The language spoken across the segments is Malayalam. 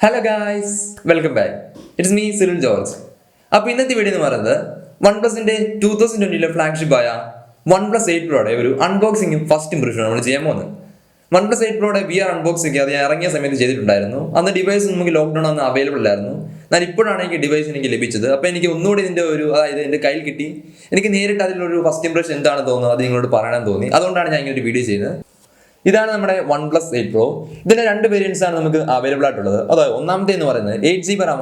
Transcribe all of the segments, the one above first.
Hello guys, welcome back. It's me Cyril George. അപ്പോൾ ഇന്നത്തെ വീഡിയോ എന്ന് പറയുന്നത് OnePlusന്റെ 2020 ഫ്ലാഗ്ഷിപ്പായ OnePlus 8 Proയുടെ ഒരു അൺബോക്സിംഗും ഫസ്റ്റ് ഇംപ്രഷനും നമ്മൾ ചെയ്യാൻ പോകുന്നത്. OnePlus 8 Proയുടെ VR അൺബോക്സിംഗ് അത് ഇറങ്ങിയ സമയത്ത് ചെയ്തിട്ടുണ്ടായിരുന്നു. അന്ന് ഡിവൈസ് നമുക്ക് ലോക്ക്ഡൗൺ അന്ന് അവൈലബിൾ അല്ലായിരുന്നു. എന്നാൽ ഇപ്പോഴാണ് എനിക്ക് ഡിവൈസ് എനിക്ക് ലഭിച്ചത്. അപ്പോൾ എനിക്ക് ഒന്നുകൂടി ഇതിൻ്റെ അതായത് എൻ്റെ കയ്യിൽ കിട്ടി. എനിക്ക് നേരിട്ട് അതിലൊരു ഫസ്റ്റ് ഇംപ്രഷൻ എന്താണ് തോന്നുന്നത് അത് നിങ്ങളോട് പറയാൻ തോന്നി. അതുകൊണ്ടാണ് ഞാൻ ഇങ്ങനെ ഒരു വീഡിയോ ചെയ്യുന്നത്. ഇതാണ് നമ്മുടെ OnePlus 8 Pro. ഇതിന്റെ രണ്ട് വേരിയൻസ് ആണ് നമുക്ക് അവൈലബിൾ ആയിട്ടുള്ളത്. അതായത് ഒന്നാമത്തെ എന്ന് പറയുന്നത് 8GB RAM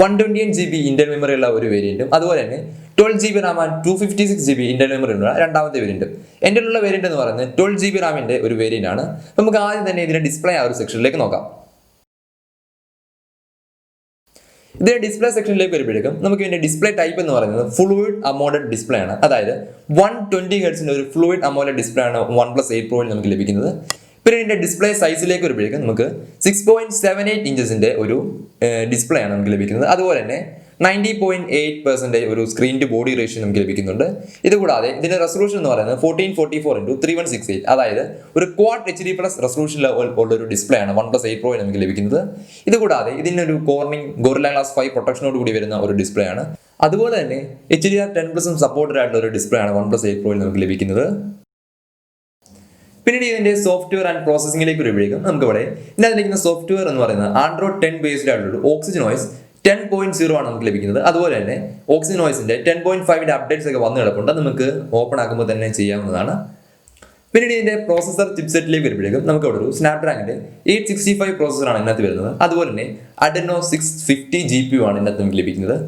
128GB internal memory ഉള്ള ഒരു വേരിയന്റും അതുപോലെ തന്നെ 12GB RAM 256GB internal memory ഉള്ള രണ്ടാമത്തെ വേരിയന്റ്. എൻ്റെ ഉള്ള വേരിയന്റ് എന്ന് പറയുന്നത് 12GB RAM ഒരു വേരിയന്റ് ആണ്. നമുക്ക് ആദ്യം തന്നെ ഇതിന്റെ ഡിസ്പ്ലേ ആ ഒരു സെക്ഷനിലേക്ക് നോക്കാം. ഇതിന്റെ ഡിസ്പ്ലേ സെക്ഷനിലേക്ക് വരുമ്പോഴേക്കും നമുക്ക് ഇതിന്റെ ഡിസ്പ്ലേ ടൈപ്പ് എന്ന് പറയുന്നത് ഫ്ലൂയിഡ് അമോലഡ് ഡിസ്പ്ലേ ആണ്. അതായത് 120 ഹെർട്സിന്റെ ഒരു ഫ്ലൂയിഡ് അമോലഡ് ഡിസ്പ്ലേ ആണ് OnePlus 8 Proയിൽ നമുക്ക് ലഭിക്കുന്നത്. പിന്നെ ഇതിന്റെ ഡിസ്പ്ലേ സൈസിലേക്ക് വരുമ്പോഴേക്കും നമുക്ക് 6.78 ഇഞ്ചസിന്റെ ഒരു ഡിസ്പ്ലേ ആണ് നമുക്ക് ലഭിക്കുന്നത്. അതുപോലെ തന്നെ 90.8% ഒരു സ്ക്രീൻ ടു ബോഡി റേഷ്യോ നമുക്ക് ലഭിക്കുന്നുണ്ട്. ഇതുകൂടാതെ ഇതിന്റെ റെസൊല്യൂഷൻ എന്ന് പറയുന്നത് 1444x3168, അതായത് ഒരു ക്വാഡ് HD+ റെസൊല്യൂഷൻ ഉള്ള ഒരു ഡിസ്പ്ലേ ആണ് OnePlus 8 Pro നമുക്ക് ലഭിക്കുന്നത്. ഇതുകൂടാതെ ഇതിനൊരു കോർണിംഗ് ഗോറില്ല ഗ്ലാസ് 5 പ്രൊട്ടക്ഷനോട് കൂടി വരുന്ന ഒരു ഡിസ്പ്ലേ ആണ്. അതുപോലെ തന്നെ HDR10+ സപ്പോർട്ടഡ് ആയിട്ടുള്ള ഒരു ഡിസ്പ്ലേ ആണ് OnePlus 8 Proയിൽ നമുക്ക് ലഭിക്കുന്നത്. പിന്നീട് ഇതിന്റെ സോഫ്റ്റ്വെയർ ആൻഡ് പ്രോസസിംഗിലേക്ക് വരുമ്പോഴേക്കും നമുക്ക് ഇവിടെ ഇതിനകത്തിരിക്കുന്ന സോഫ്റ്റ്വെയർ എന്ന് പറയുന്നത് Android 10 ബേസ്ഡ് ആയിട്ടുള്ള OxygenOS 10.0 ആണ് നമുക്ക് ലഭിക്കുന്നത്. അതുപോലെ തന്നെ OxygenOSന്റെ 10.5ന്റെ അപ്ഡേറ്റ്സ് ഒക്കെ വന്നു കിടപ്പുണ്ട്. നമുക്ക് ഓപ്പൺ ആക്കുമ്പോൾ തന്നെ ചെയ്യാവുന്നതാണ്. പിന്നീട് ഇതിന്റെ പ്രോസസർ ചിപ്സെറ്റിലേക്ക് വരുമ്പോഴേക്കും നമുക്ക് അവിടെ ഒരു സ്നാപ്ഡ്രാഗന്റെ 865 പ്രോസസറാണ് ഇതിനകത്ത് വരുന്നത്. അതുപോലെ തന്നെ Adreno 650 GPU ആണ് ഇതിനകത്ത് നമുക്ക് ലഭിക്കുന്നത്.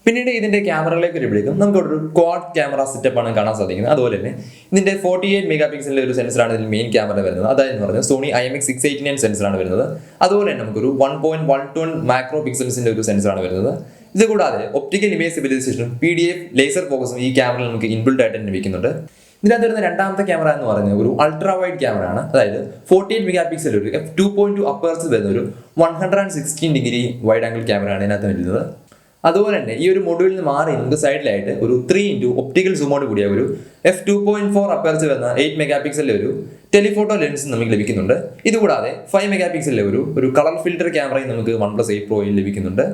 പിന്നീട് ഇതിന്റെ ക്യാമറയിലേക്ക് വരുമ്പോഴേക്കും നമുക്ക് ഒരു ക്വാഡ് ക്യാമറ സെറ്റപ്പ് ആണ് കാണാൻ സാധിക്കുന്നത്. അതുപോലെ തന്നെ ഇതിന്റെ 48 മെഗാ പിക്സലിന്റെ ഒരു സെൻസറാണ് ഇതിൽ മെയിൻ ക്യാമറ വരുന്നത്. അതായത് പറഞ്ഞാൽ സോണി IMX689 സെൻസറാണ് വരുന്നത്. അതുപോലെ തന്നെ നമുക്കൊരു 1.12 മാക്രോ പിക്സൽസിന്റെ ഒരു സെൻസറാണ് വരുന്നത്. ഇത് കൂടാതെ ഒപ്റ്റിക്കൽ ഇമേജ് സ്റ്റെബിലൈസേഷനും PDF ലേസർ ഫോക്കസും ഈ ക്യാമറയിൽ നമുക്ക് ഇൻബിൽഡ് ആയിട്ട് ലഭിക്കുന്നുണ്ട്. ഇതിനകത്ത് വരുന്ന രണ്ടാമത്തെ ക്യാമറ എന്ന് പറയുന്നത് ഒരു അൾട്രാ വൈഡ് ക്യാമറ ആണ്. അതായത് 48 മെഗാ പിക്സൽ ഒരു f2.2 അപ്പേഴ്സിൽ വരുന്ന ഒരു 116 ഡിഗ്രി വൈഡ് ആംഗിൾ ക്യാമറയാണ് ഇതിനകത്ത് വരുന്നത്. അതുപോലെ തന്നെ ഈ ഒരു മൊഡ്യൂളിൽ നിന്ന് മാറി നമുക്ക് സൈഡിലായിട്ട് ഒരു 3x ഒപ്റ്റിക്കൽ സൂമോട് കൂടിയ ഒരു f2.4 അപ്പേർച്ചർ വരുന്ന 8 മെഗാ പിക്സലിലെ ഒരു ടെലിഫോട്ടോ ലെൻസ് നമുക്ക് ലഭിക്കുന്നുണ്ട്. ഇതുകൂടാതെ 5 മെഗാ പിക്സലിലെ ഒരു കളർ ഫിൽറ്റർ ക്യാമറയും നമുക്ക് OnePlus 8 Proയിൽ ലഭിക്കുന്നുണ്ട്.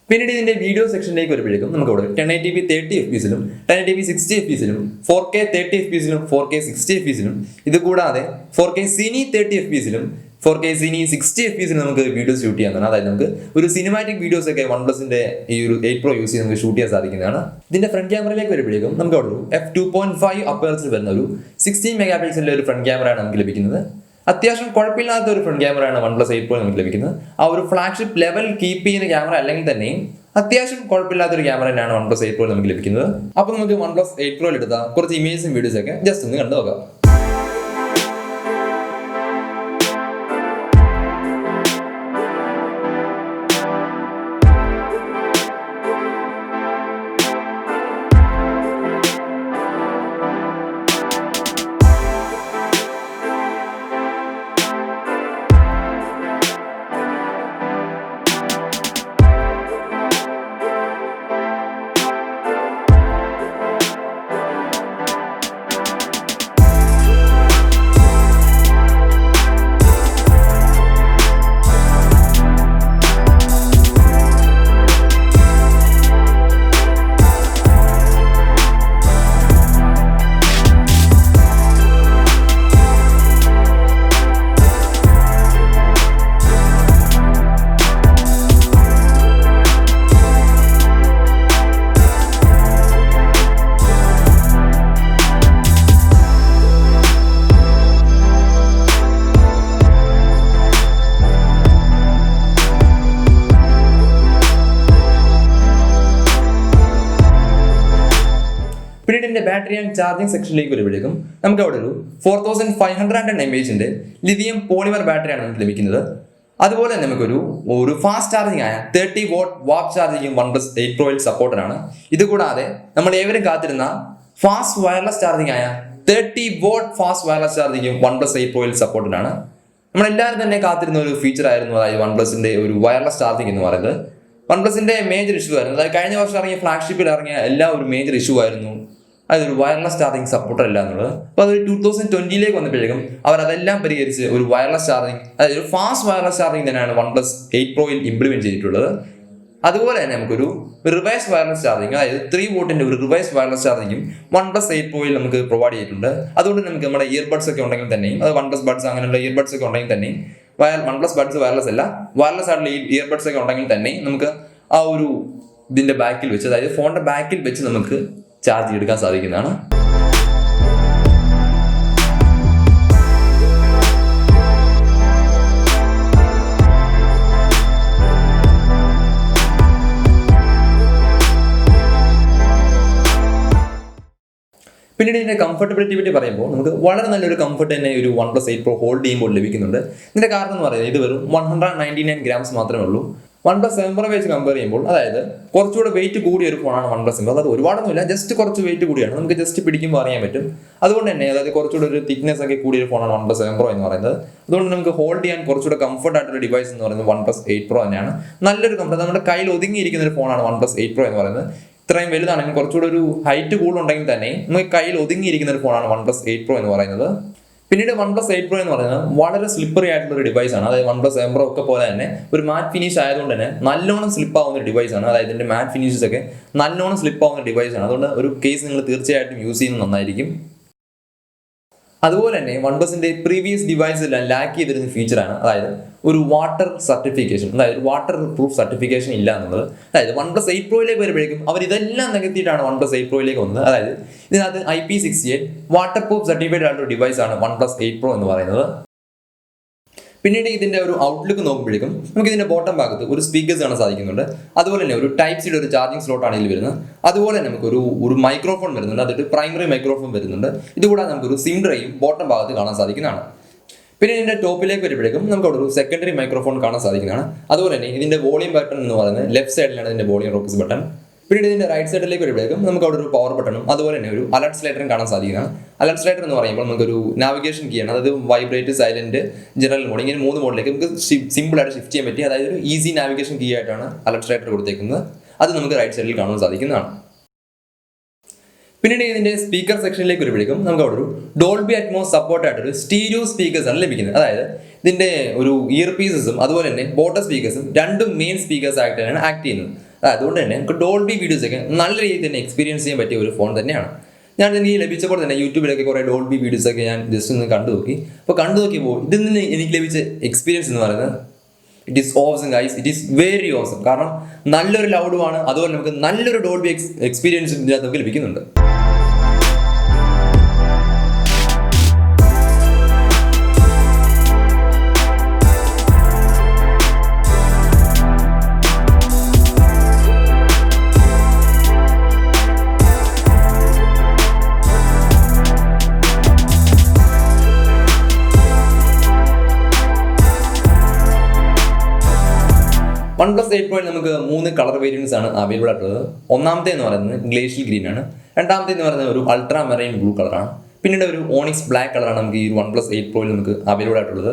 പിന്നീട് ഇതിന്റെ വീഡിയോ സെക്ഷനിലേക്ക് വരുമ്പോഴേക്കും നമുക്ക് ഇവിടെ 1080p 30fps 1080p 60fps 4K 30fps 4K 60fps ഇതുകൂടാതെ 4K Cine 30fps 4K Cine 60fps നമുക്ക് വീഡിയോസ് ഷൂട്ട് ചെയ്യാവുന്നതാണ്. അതായത് നമുക്ക് ഒരു സിനിമാറ്റിക് വീഡിയോസ് ഒക്കെ OnePlusന്റെ ഈ ഒരു 8 Pro യൂസ് ചെയ്ത് നമുക്ക് ഷൂട്ട് ചെയ്യാൻ സാധിക്കുന്നതാണ്. ഇതിന്റെ ഫ്രണ്ട് ക്യാമറയിലേക്ക് വരുമ്പോഴേക്കും നമുക്ക് അവിടെ ഒരു f2.5 അപ്പേർച്ചർ വരുന്ന ഒരു 16 മെഗാ പിക്സലിന്റെ ഒരു ഫ്രണ്ട് ക്യാമറയാണ് നമുക്ക് ലഭിക്കുന്നത്. അത്യാവശ്യം കുഴപ്പമില്ലാത്ത ഒരു ഫ്രണ്ട് ക്യാമറയാണ് OnePlus 8 Pro നമുക്ക് ലഭിക്കുന്നത്. ആ ഒരു ഫ്ലാഗ്ഷിപ്പ് ലെവൽ കീപ്പ് ചെയ്യുന്ന ക്യാമറ അല്ലെങ്കിൽ തന്നെയും അത്യാവശ്യം കുഴപ്പമില്ലാത്തൊരു ക്യാമറ തന്നെയാണ് OnePlus 8 Pro നമുക്ക് ലഭിക്കുന്നത്. അപ്പോൾ നമുക്ക് OnePlus 8 Proയിൽ എടുത്ത കുറച്ച് ഇമേജസും വീഡിയോസ് ഒക്കെ ജസ്റ്റ് ഒന്ന് കണ്ടു നോക്കാം. ബാറ്ററി ആൻഡ് ചാർജിങ് സെക്ഷനിലേക്ക് വരുമ്പോഴേക്കും നമുക്ക് അവിടെ ഒരു 4500 mAh ലിഥിയം പോളിമർ ബാറ്ററിയാണ് നമുക്ക് ലഭിക്കുന്നത്. അതുപോലെ തന്നെ നമുക്കൊരു ഫാസ്റ്റ് ചാർജിങ് ആയ 30 watt വാപ്പ് ചാർജിങ്ങും OnePlus 8 Proയിൽ സപ്പോർട്ടഡ് ആണ്. ഇതുകൂടാതെ നമ്മൾ ഏവരും കാത്തിരുന്ന ഫാസ്റ്റ് വയർലെസ് ചാർജിങ് ആയ 30 watt ഫാസ്റ്റ് വയർലെസ് ചാർജിങ്ങും OnePlus 8 Proയിൽ സപ്പോർട്ടഡ് ആണ്. നമ്മളെല്ലാവരും തന്നെ കാത്തിരുന്ന ഒരു ഫീച്ചർ ആയിരുന്നു, അതായത് OnePlusന്റെ ഒരു വയർലെസ് ചാർജിങ് എന്ന് പറയുന്നത്. OnePlusന്റെ മേജർ ഇഷ്യൂ ആയിരുന്നു, അതായത് കഴിഞ്ഞ വർഷം ഇറങ്ങിയ ഫ്ലാഗ്ഷിപ്പിൽ ഇറങ്ങിയ ഒരു മേജർ ഇഷ്യൂ ആയിരുന്നു അതൊരു വയർലെസ് ചാർജിങ് സപ്പോർട്ടർ അല്ല എന്നുള്ളത്. അപ്പോൾ അതൊരു 2020 വന്നപ്പോഴേക്കും അവർ അതെല്ലാം പരിഹരിച്ച് ഒരു വയർലെസ് ചാർജിങ്, അതായത് ഒരു ഫാസ്റ്റ് വയർലെസ് ചാർജിങ് തന്നെയാണ് OnePlus 8 Proയിൽ ഇംപ്ലിമെന്റ് ചെയ്തിട്ടുള്ളത്. അതുപോലെ തന്നെ നമുക്കൊരു റിവേഴ്സ് വയർലെസ് ചാർജിങ്, അതായത് 3 watt ഒരു റിവേഴ്സ് വയർലെസ് ചാർജിങ്ങും OnePlus 8 Proയിൽ നമുക്ക് പ്രൊവൈഡ് ചെയ്തിട്ടുണ്ട്. അതുകൊണ്ട് നമുക്ക് നമ്മുടെ ഇയർബഡ്സ് ഒക്കെ ഉണ്ടെങ്കിൽ തന്നെയും, അത് OnePlus ബഡ്സ് അങ്ങനെയുള്ള ഇയർബഡ്സ് ഒക്കെ ഉണ്ടെങ്കിൽ തന്നെയും, OnePlus ബഡ്സ് വയർലെസ് അല്ല, വയർലെസ് ആയിട്ടുള്ള ഇയർബഡ്സ് ഒക്കെ ഉണ്ടെങ്കിൽ തന്നെ നമുക്ക് ആ ഒരു ഇതിന്റെ ബാക്കിൽ വെച്ച്, അതായത് ഫോണിന്റെ ബാക്കിൽ വെച്ച് നമുക്ക് ചാർജ് എടുക്കാൻ സാധിക്കുന്നതാണ്. പിന്നീട് ഇതിന്റെ കംഫർട്ടബിലിറ്റി പറ്റി പറയുമ്പോൾ നമുക്ക് വളരെ നല്ലൊരു കംഫർട്ട് തന്നെ ഒരു OnePlus 8 Pro ഹോൾഡ് ചെയ്യുമ്പോൾ ലഭിക്കുന്നുണ്ട്. ഇതിന്റെ കാരണം എന്ന് പറയുന്നത് ഇത് വെറും 199 grams മാത്രമേ ഉള്ളൂ. OnePlus 7 Pro വെച്ച് കമ്പയർ ചെയ്യുമ്പോൾ, അതായത് കുറച്ചുകൂടെ വെയിറ്റ് കൂടിയ ഒരു ഫോണാണ് OnePlus 7 Pro. അത് ഒരുപാടൊന്നുമില്ല, ജസ്റ്റ് കുറച്ച് വെയിറ്റ് കൂടിയാണ്, നമുക്ക് ജസ്റ്റ് പിടിക്കുമ്പോൾ അറിയാൻ പറ്റും. അതുകൊണ്ട് തന്നെ അതായത് കുറച്ചുകൂടെ ഒരു തിക്നെസ് ഒക്കെ കൂടിയ ഒരു ഫോണാണ് OnePlus 7 Pro എന്ന് പറയുന്നത്. അതുകൊണ്ട് നമുക്ക് ഹോൾഡ് ചെയ്യാൻ കുറച്ചുകൂടെ കംഫർട്ട് ആയിട്ടുള്ള ഡിവൈസ് എന്ന് പറയുന്നത് OnePlus 8 Pro തന്നെയാണ്. നല്ലൊരു കംഫർട്ട്, നമ്മുടെ കയ്യിൽ ഒതുങ്ങിയിരിക്കുന്ന ഒരു ഫോണാണ് OnePlus 8 Pro എന്ന് പറയുന്നത്. ഇത്രയും വലുതാണെങ്കിൽ കുറച്ചുകൂടെ ഒരു ഹൈറ്റ് കൂടുതലുണ്ടെങ്കിൽ തന്നെ നമുക്ക് കയ്യിൽ ഒതുങ്ങിയിരിക്കുന്ന ഒരു ഫോണാണ് OnePlus 8 Pro എന്ന് പറയുന്നത്. പിന്നീട് OnePlus 8 Pro എന്ന് പറയുന്നത് വളരെ സ്ലിപ്പറി ആയിട്ടുള്ള ഒരു ഡിവൈസ് ആണ്. അതായത് OnePlus 7 Pro ഒക്കെ പോലെ തന്നെ ഒരു മാറ്റ് ഫിനിഷ് ആയതുകൊണ്ട് തന്നെ നല്ലോണം സ്ലിപ്പ് ആവുന്ന ഒരു ഡിവൈസ് ആണ്. അതായത് ഇതിന്റെ മാറ്റ് ഫിനിഷസ് ഒക്കെ നല്ലോണം സ്ലിപ്പ് ആവുന്ന ഡിവൈസ് ആണ്. അതുകൊണ്ട് ഒരു കേസ് നിങ്ങൾ തീർച്ചയായിട്ടും യൂസ് ചെയ്യുന്നത് നന്നായിരിക്കും. അതുപോലെ തന്നെ OnePlusന്റെ പ്രീവിയസ് ഡിവൈസിലെല്ലാം ലാക്ക് ചെയ്തിരുന്ന ഫീച്ചറാണ്, അതായത് ഒരു വാട്ടർ സർട്ടിഫിക്കേഷൻ, അതായത് വാട്ടർ പ്രൂഫ് സർട്ടിഫിക്കേഷൻ ഇല്ല എന്നുള്ളത്. അതായത് OnePlus 8 Proയിലേക്ക് വരുമ്പോഴേക്കും അവർ ഇതെല്ലാം നികത്തിയിട്ടാണ് OnePlus 8 Proയിലേക്ക് വന്നത്. അതായത് ഇതിനകത്ത് IP68 വാട്ടർ പ്രൂഫ് സർട്ടിഫൈഡ് ആയിട്ടുള്ള ഡിവൈസാണ് OnePlus 8 Pro എന്ന് പറയുന്നത്. പിന്നീട് ഇതിന്റെ ഒരു ഔട്ട്ലുക്ക് നോക്കുമ്പോഴേക്കും നമുക്ക് ഇതിന്റെ ബോട്ടം ഭാഗത്ത് ഒരു സ്പീക്കേഴ്സ് കാണാൻ സാധിക്കുന്നുണ്ട്. അതുപോലെ തന്നെ ഒരു ടൈപ്പ് സിയുടെ ഒരു ചാർജിങ് സ്ലോട്ട് ആണ് ഇതിൽ വരുന്നത്. അതുപോലെ തന്നെ നമുക്ക് ഒരു മൈക്രോഫോൺ വരുന്നുണ്ട്, അതൊരു പ്രൈമറി മൈക്രോഫോൺ വരുന്നുണ്ട്. ഇതുകൂടാതെ നമുക്കൊരു സിം ഡ്രൈവും ബോട്ടം ഭാഗത്ത് കാണാൻ സാധിക്കുന്നതാണ്. പിന്നെ ഇതിന്റെ ടോപ്പിലേക്ക് വരുമ്പോഴേക്കും നമുക്ക് അവിടെ ഒരു സെക്കൻഡറി മൈക്രോഫോൺ കാണാൻ സാധിക്കുന്നതാണ്. അതുപോലെ തന്നെ ഇതിന്റെ വോളിയം ബട്ടൺ എന്ന് പറയുന്നത് ലെഫ്റ്റ് സൈഡിലാണ് ഇതിന്റെ വോളിയം റോക്കസ് ബട്ടൺ. പിന്നീട് ഇതിന്റെ റൈറ്റ് സൈഡിലേക്ക് വരുമ്പോഴേക്കും നമുക്ക് അവിടെ ഒരു പവർ ബട്ടണും അതുപോലെ തന്നെ ഒരു അലർട്ട് സ്ലൈഡറും കാണാൻ സാധിക്കുന്നതാണ്. അലർട്ട് സ്ലൈഡർ എന്ന് പറയുമ്പോൾ നമുക്കൊരു നാവിഗേഷൻ കീ ആണ്, അതായത് വൈബ്രേറ്റ്, സൈലന്റ്, ജനറൽ മോഡ്, ഇങ്ങനെ 3 മോഡിലേക്ക് നമുക്ക് സിമ്പിൾ ആയിട്ട് ഷിഫ്റ്റ് ചെയ്യാൻ പറ്റി. അതായത് ഒരു ഈസി നാവിഗേഷൻ കീ ആയിട്ടാണ് അലർട്ട് സ്ലൈഡർ കൊടുത്തേക്കുന്നത്. അത് നമുക്ക് റൈറ്റ് സൈഡിൽ കാണാൻ സാധിക്കുന്നതാണ്. പിന്നീട് ഇതിന്റെ സ്പീക്കർ സെക്ഷനിലേക്ക് വരുമ്പോഴേക്കും നമുക്ക് അവിടെ ഒരു ഡോൾബി അറ്റ്മോസ് സപ്പോർട്ട് ആയിട്ടൊരു സ്റ്റീരിയോ സ്പീക്കേഴ്സ് ആണ് ലഭിക്കുന്നത്. അതായത് ഇതിന്റെ ഒരു ഇയർ പീസസും അതുപോലെ തന്നെ ബോട്ടം സ്പീക്കേഴ്സും രണ്ടും മെയിൻ സ്പീക്കേഴ്സ് ആയിട്ടാണ് ആക്ട് ചെയ്യുന്നത്. അതുകൊണ്ട് തന്നെ നമുക്ക് ഡോൾബി വീഡിയോസ് ഒക്കെ നല്ല രീതിയിൽ തന്നെ എക്സ്പീരിയൻസ് ചെയ്യാൻ പറ്റിയ ഒരു ഫോൺ തന്നെയാണ്. ഞാൻ എനിക്ക് ലഭിച്ചപ്പോൾ തന്നെ യൂട്യൂബിലൊക്കെ കുറേ ഡോൾബി വീഡിയോസ് ഒക്കെ ഞാൻ ജസ്റ്റ് ഒന്ന് കണ്ടു നോക്കി. അപ്പോൾ കണ്ടു നോക്കിയപ്പോൾ ഇതിൽ നിന്ന് എനിക്ക് ലഭിച്ച എക്സ്പീരിയൻസ് എന്ന് പറയുന്നത് it is awesome guys, it is very awesome. കാരണം നല്ലൊരു ലൗഡുമാണ്, അതുപോലെ നമുക്ക് നല്ലൊരു ഡോൾബി എക്സ്പീരിയൻസ് ഇതിനകത്ത് നമുക്ക് ലഭിക്കുന്നുണ്ട്. OnePlus 8 Pro നമുക്ക് 3 കളർ വേരിയൻസ് ആണ് അവൈലബിൾ ആയിട്ടുള്ളത്. ഒന്നാമത്തെ എന്ന് പറയുന്നത് ഗ്ലേഷ്യൽ ഗ്രീൻ ആണ്. രണ്ടാമത്തെ എന്ന് പറയുന്നത് ഒരു അൾട്രാ മെറൈൻ ബ്ലൂ കളറാണ്. പിന്നീട് ഒരു ഓണിക്സ് ബ്ലാക്ക് കളറാണ് നമുക്ക് ഈ OnePlus 8 Pro നമുക്ക് അവൈലബിൾ ആയിട്ടുള്ളത്.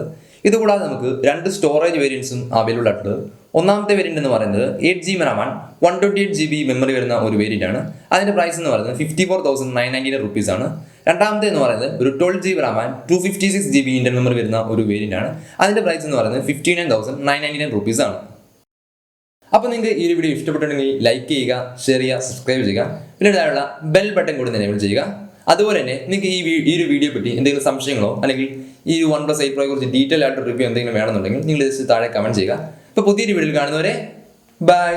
ഇതുകൂടാതെ നമുക്ക് 2 സ്റ്റോറേജ് വേരിയൻസും അവൈലബിൾ ആയിട്ടുള്ളത്. ഒന്നാമത്തെ വേരിയന്റ് എന്ന് പറയുന്നത് 8GB RAM 128GB മെമ്മറി വരുന്ന ഒരു വേരിയന്റ് ആണ്. അതിന്റെ പ്രൈസ് എന്ന് പറയുന്നത് 54,999 rupees ആണ്. രണ്ടാമത്തെ എന്ന് പറയുന്നത് ഒരു 12GB RAM 256GB Inter memory വരുന്ന ഒരു വേരിയന്റ് ആണ്. അതിന്റെ പ്രൈസ് എന്ന് പറയുന്നത് 59,999 rupees ആണ്. അപ്പോൾ നിങ്ങൾക്ക് ഈ വീഡിയോ ഇഷ്ടപ്പെട്ടിട്ടുണ്ടെങ്കിൽ ലൈക്ക് ചെയ്യുക, ഷെയർ ചെയ്യുക, സബ്സ്ക്രൈബ് ചെയ്യുക. പിന്നെ അതിലുള്ള ബെൽ ബട്ടൺ കൂടി എനേബിൾ ചെയ്യുക. അതുപോലെ തന്നെ നിങ്ങൾക്ക് ഈ ഒരു വീഡിയോ പറ്റി എന്തെങ്കിലും സംശയങ്ങളോ അല്ലെങ്കിൽ ഈ OnePlus 8 Pro കുറിച്ച് ഡീറ്റെയിൽ ആയിട്ട് റിവ്യൂ എന്തെങ്കിലും വേണമെന്നുണ്ടെങ്കിൽ നിങ്ങൾ ജസ്റ്റ് താഴെ കമന്റ് ചെയ്യുക. അപ്പോൾ പുതിയൊരു വീഡിയോയിൽ കാണുന്നവരെ ബൈ.